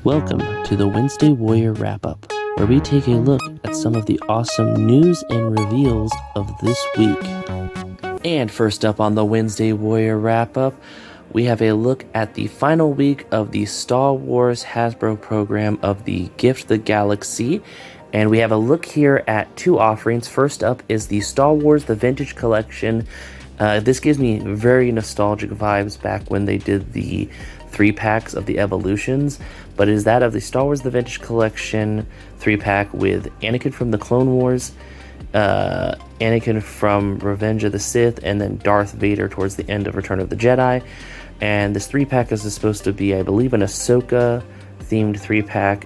Welcome to the Wednesday Warrior Wrap-Up, where we take a look at some of the awesome news and reveals of this week. And first up on the Wednesday Warrior Wrap-Up, we have a look at the final week of the Star Wars Hasbro program of the Gift the Galaxy. And we have a look here at two offerings. First up is the Star Wars The Vintage Collection. This gives me very nostalgic vibes back when they did the 3-packs of the Evolutions, but it is that of the Star Wars The Vintage Collection 3-pack with Anakin from the Clone Wars, Anakin from Revenge of the Sith, and then Darth Vader towards the end of Return of the Jedi. And this 3-pack is supposed to be, I believe, an Ahsoka themed 3-pack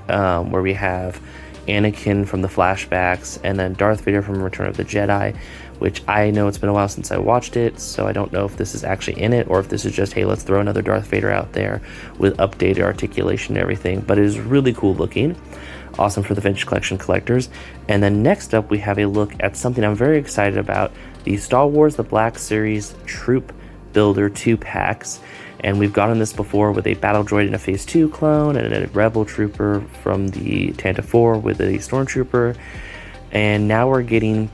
where we have Anakin from the flashbacks and then Darth Vader from Return of the Jedi, which I know it's been a while since I watched it, so I don't know if this is actually in it or if this is just, hey, let's throw another Darth Vader out there with updated articulation and everything. But it is really cool looking. Awesome for the Vintage Collection collectors. And then next up, we have a look at something I'm very excited about, the Star Wars The Black Series Troop Builder 2-packs. And we've gotten this before with a Battle Droid and a Phase 2 clone, and a Rebel Trooper from the Tantive 4 with a Stormtrooper. And now we're getting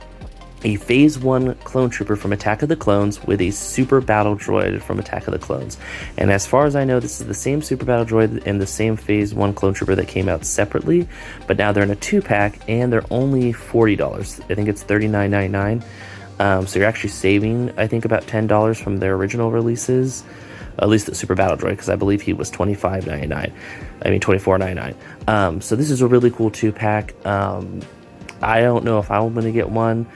a Phase 1 Clone Trooper from Attack of the Clones with a Super Battle Droid from Attack of the Clones. And as far as I know, this is the same Super Battle Droid and the same Phase 1 Clone Trooper that came out separately, but now they're in a 2-pack, and they're only $40. I think it's $39.99. So you're actually saving, I think, about $10 from their original releases. At least the Super Battle Droid, because I believe he was $25.99. I mean, $24.99. So this is a really cool 2-pack. I don't know if I'm going to get one,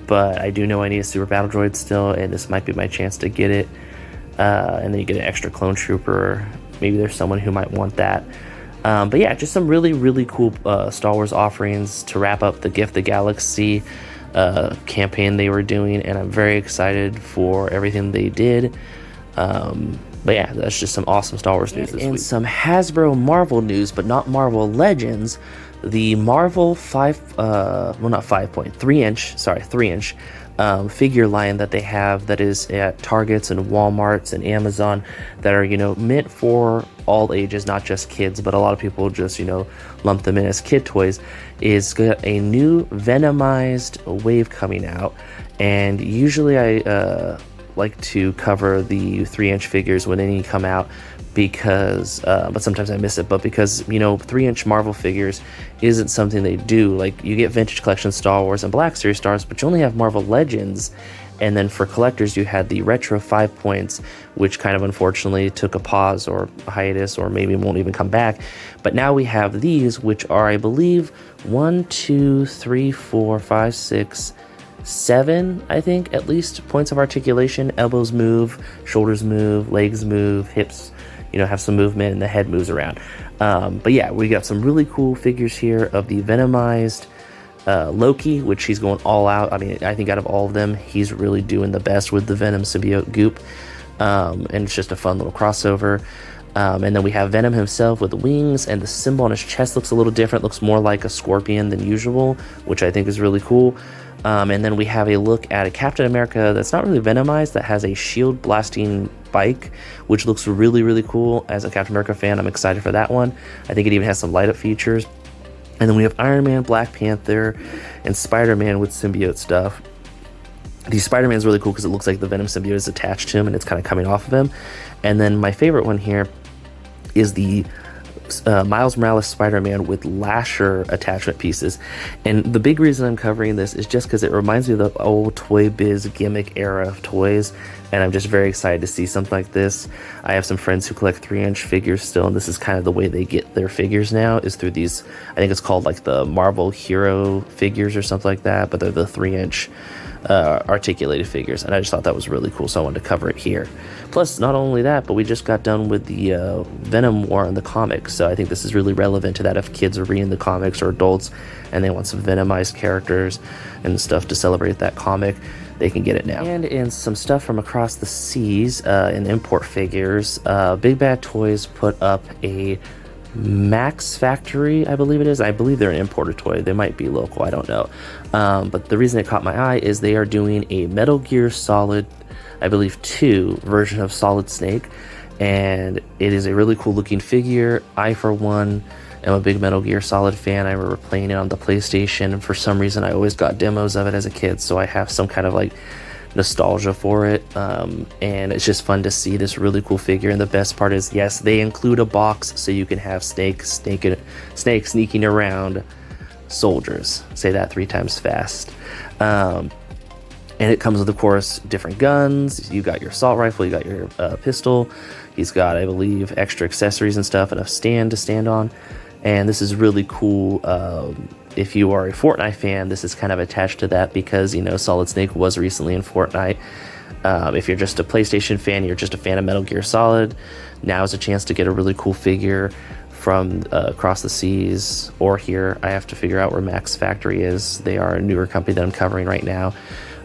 but I do know I need a Super Battle Droid still, and this might be my chance to get it. And then you get an extra Clone Trooper. Maybe there's someone who might want that. But yeah, just some really, really cool Star Wars offerings to wrap up the Gift the Galaxy campaign they were doing, and I'm very excited for everything they did. But yeah, that's just some awesome Star Wars news this week. And some Hasbro Marvel news, but not Marvel Legends. The Marvel 3-inch figure line that they have that is at Targets and Walmarts and Amazon that are, meant for all ages, not just kids, but a lot of people just, lump them in as kid toys, is got a new Venomized wave coming out. And usually I like to cover the 3-inch figures when any come out because but sometimes I miss it, but because 3-inch Marvel figures isn't something they do. Like, you get Vintage Collection Star Wars and Black Series Stars, but you only have Marvel Legends. And then for collectors, you had the Retro 5 points, which kind of unfortunately took a pause or a hiatus, or maybe won't even come back. But now we have these, which are, I believe, 1, 2, 3, 4, 5, 6, 7, I think, at least, points of articulation. Elbows move, shoulders move, legs move, hips, have some movement, and the head moves around. But yeah, we got some really cool figures here of the Venomized Loki, which he's going all out. I mean, I think out of all of them, he's really doing the best with the Venom symbiote goop. And it's just a fun little crossover. And then we have Venom himself with the wings, and the symbol on his chest looks a little different, looks more like a scorpion than usual, which I think is really cool. And then we have a look at a Captain America that's not really Venomized, that has a shield blasting bike, which looks really, really cool. As a Captain America fan, I'm excited for that one. I think it even has some light up features. And then we have Iron Man, Black Panther, and Spider-Man with symbiote stuff. The Spider-Man is really cool because it looks like the Venom symbiote is attached to him and it's kind of coming off of him. And then my favorite one here is the Miles Morales Spider-Man with lasher attachment pieces. And the big reason I'm covering this is just because it reminds me of the old Toy Biz gimmick era of toys, and I'm just very excited to see something like this. I have some friends who collect 3-inch figures still, and this is kind of the way they get their figures now, is through these, I think it's called like the Marvel Hero figures or something like that, but they're the 3-inch articulated figures, and I just thought that was really cool, so I wanted to cover it here. Plus, not only that, but we just got done with the Venom War in the comics, so I think this is really relevant to that if kids are reading the comics or adults and they want some Venomized characters and stuff to celebrate that comic, they can get it now. And in some stuff from across the seas, in import figures, Big Bad Toys put up a Max Factory, I believe it is. I believe they're an importer toy. They might be local, I don't know. But the reason it caught my eye is they are doing a Metal Gear Solid, I believe 2 version of Solid Snake. and it is a really cool looking figure. I, for one, am a big Metal Gear Solid fan. I remember playing it on the PlayStation, and for some reason I always got demos of it as a kid, so I have some kind of like nostalgia for it, and it's just fun to see this really cool figure. And the best part is, yes, they include a box so you can have Snake sneaking around soldiers. Say that 3 times fast. And it comes with, of course, different guns. You got your assault rifle, you got your pistol. He's got, I believe, extra accessories and stuff, and a stand to stand on. And this is really cool. If you are a Fortnite fan, this is kind of attached to that because, you know, Solid Snake was recently in Fortnite. If you're just a PlayStation fan, you're just a fan of Metal Gear Solid, now is a chance to get a really cool figure from across the seas or here. I have to figure out where Max Factory is. They are a newer company that I'm covering right now.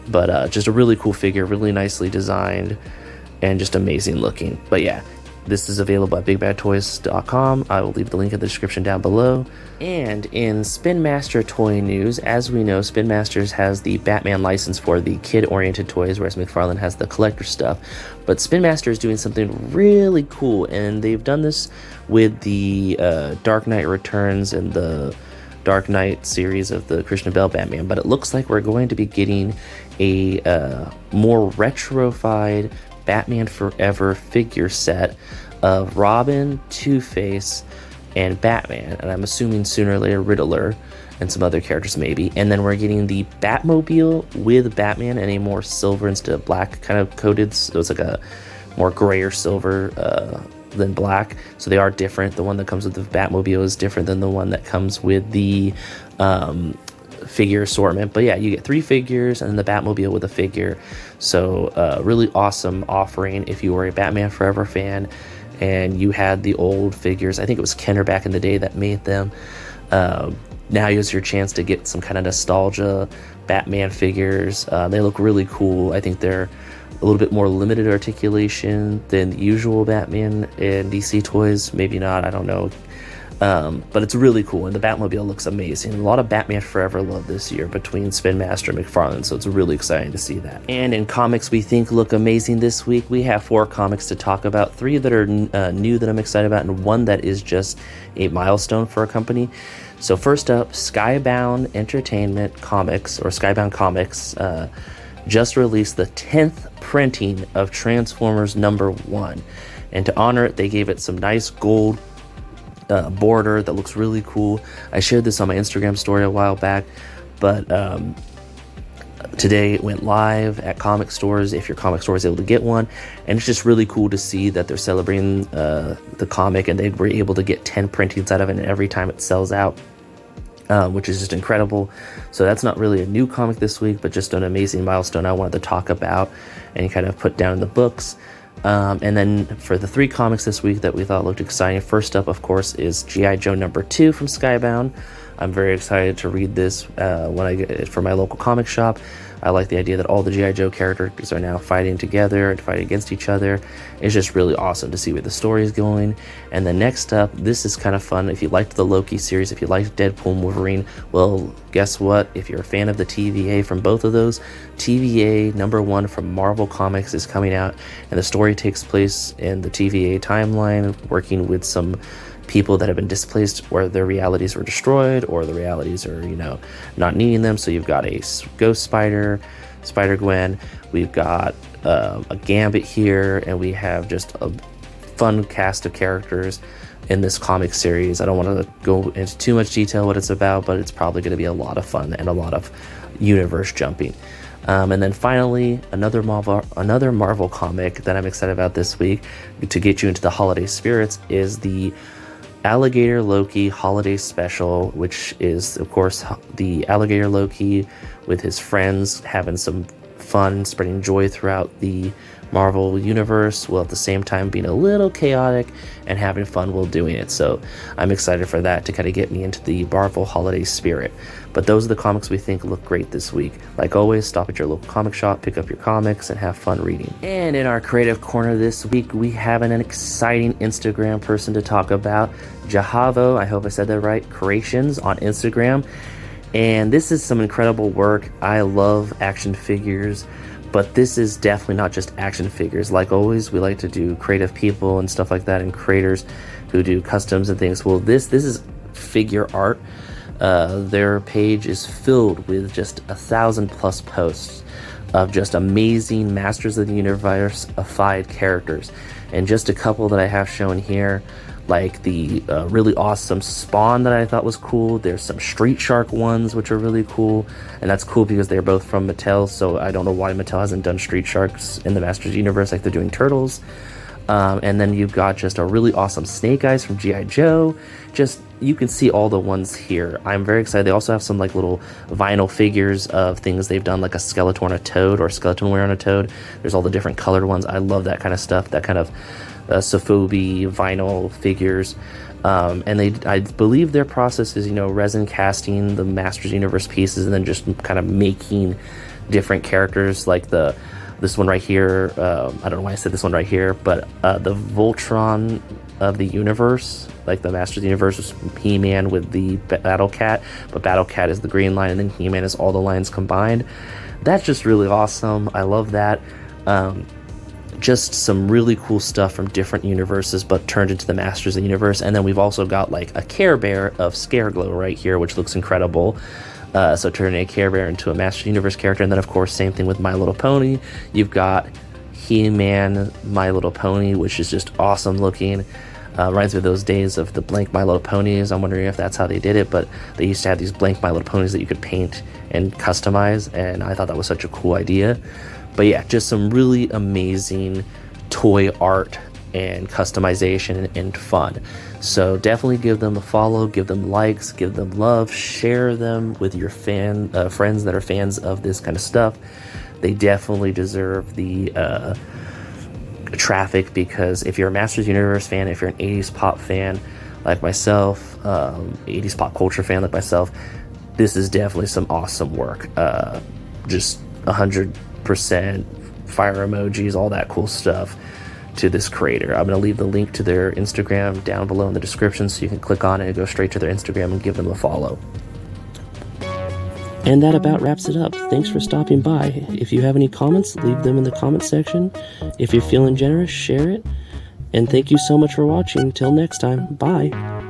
But just a really cool figure, really nicely designed, and just amazing looking. But yeah, this is available at bigbadtoys.com. I will leave the link in the description down below. And in Spin Master toy news, as we know, Spin Masters has the Batman license for the kid-oriented toys, whereas McFarlane has the collector stuff. But Spin Master is doing something really cool, and they've done this with the Dark Knight Returns and the Dark Knight series of the Christian Bale Batman, but it looks like we're going to be getting a more retrofied Batman Forever figure set of Robin, Two-Face, and Batman, and I'm assuming sooner or later Riddler and some other characters maybe. And then we're getting the Batmobile with Batman and a more silver instead of black kind of coated, so it's like a more gray or silver than black, so they are different. The one that comes with the Batmobile is different than the one that comes with the figure assortment. But yeah, you get 3 figures and then the Batmobile with a figure. So really awesome offering if you were a Batman Forever fan and you had the old figures. I think it was Kenner back in the day that made them. Now is your chance to get some kind of nostalgia Batman figures. They look really cool. I think they're a little bit more limited articulation than the usual Batman and DC toys. Maybe not, I don't know. But it's really cool, and the Batmobile looks amazing. A lot of Batman Forever love this year between Spin Master and McFarlane, so it's really exciting to see that. And in comics we think look amazing this week, we have 4 comics to talk about. 3 that are new that I'm excited about, and 1 that is just a milestone for a company. So first up, Skybound Entertainment Comics, or Skybound Comics, just released the 10th printing of Transformers #1, and to honor it they gave it some nice gold border that looks really cool. I shared this on my Instagram story a while back, but today it went live at comic stores if your comic store is able to get one, and it's just really cool to see that they're celebrating the comic and they were able to get 10 printings out of it, and every time it sells out, which is just incredible. So that's not really a new comic this week, but just an amazing milestone I wanted to talk about and kind of put down in the books. And then for the 3 comics this week that we thought looked exciting, first up, of course, is G.I. Joe #2 from Skybound. I'm very excited to read this when I get it for my local comic shop. I like the idea that all the G.I. Joe characters are now fighting together and fighting against each other. It's just really awesome to see where the story is going. And then next up, this is kind of fun. If you liked the Loki series, if you liked Deadpool and Wolverine, well, guess what? If you're a fan of the TVA from both of those, TVA #1 from Marvel Comics is coming out, and the story takes place in the TVA timeline, working with some people that have been displaced where their realities were destroyed or the realities are, you know, not needing them. So you've got a Ghost Spider, Spider-Gwen, we've got a Gambit here, and we have just a fun cast of characters in this comic series. I don't want to go into too much detail what it's about, but it's probably going to be a lot of fun and a lot of universe jumping. And then finally, another Marvel comic that I'm excited about this week to get you into the holiday spirits is the Alligator Loki Holiday Special, which is, of course, the Alligator Loki with his friends having some fun, spreading joy throughout the Marvel universe, while at the same time being a little chaotic and having fun while doing it. So I'm excited for that to kind of get me into the Marvel holiday spirit. But those are the comics we think look great this week. Like always, stop at your local comic shop, pick up your comics, and have fun reading. And in our creative corner this week, we have an exciting Instagram person to talk about, Jevaho, I hope I said that right, Creations on Instagram. And this is some incredible work. I love action figures, But this is definitely not just action figures. Like always, we like to do creative people and stuff like that, and creators who do customs and things. Well, this is figure art. Their page is filled with just 1,000+ posts of just amazing Masters of the Universe-ified characters. And just a couple that I have shown here, like the really awesome Spawn that I thought was cool. There's some Street Shark ones which are really cool, and that's cool because they're both from Mattel, so I don't know why Mattel hasn't done Street Sharks in the Masters universe like they're doing Turtles. And then you've got just a really awesome Snake Eyes from G.I. Joe. Just, you can see all the ones here. I'm very excited. They also have some like little vinyl figures of things they've done, like a Skeletor on a Toad or a Skeleton wearing a Toad. There's all the different colored ones. I love that kind of stuff, that kind of Sofobi vinyl figures. And I believe their process is, resin casting the Masters Universe pieces and then just kind of making different characters, like this one right here. I don't know why I said this one right here, but the Voltron of the universe, like the Masters of the Universe, was He-Man with the Battle Cat, but Battle Cat is the green line, and then He-Man is all the lines combined. That's just really awesome. I love that. Just some really cool stuff from different universes, but turned into the Masters of the Universe. And then we've also got like a Care Bear of Scareglow right here, which looks incredible. So turning a Care Bear into a Masters Universe character. And then of course, same thing with My Little Pony. You've got He-Man My Little Pony, which is just awesome looking. Reminds me of those days of the blank My Little Ponies. I'm wondering if that's how they did it, but they used to have these blank My Little Ponies that you could paint and customize, and I thought that was such a cool idea. But yeah, just some really amazing toy art and customization and fun. So definitely give them a follow, give them likes, give them love, share them with your friends that are fans of this kind of stuff. They definitely deserve the traffic, because if you're a Masters Universe fan, if you're an 80s pop fan like myself, 80s pop culture fan like myself, this is definitely some awesome work. Just 100% fire emojis, all that cool stuff to this creator. I'm going to leave the link to their Instagram down below in the description, so you can click on it and go straight to their Instagram and give them a follow. And that about wraps it up. Thanks for stopping by. If you have any comments, leave them in the comment section. If you're feeling generous, share it. And thank you so much for watching. Till next time, bye.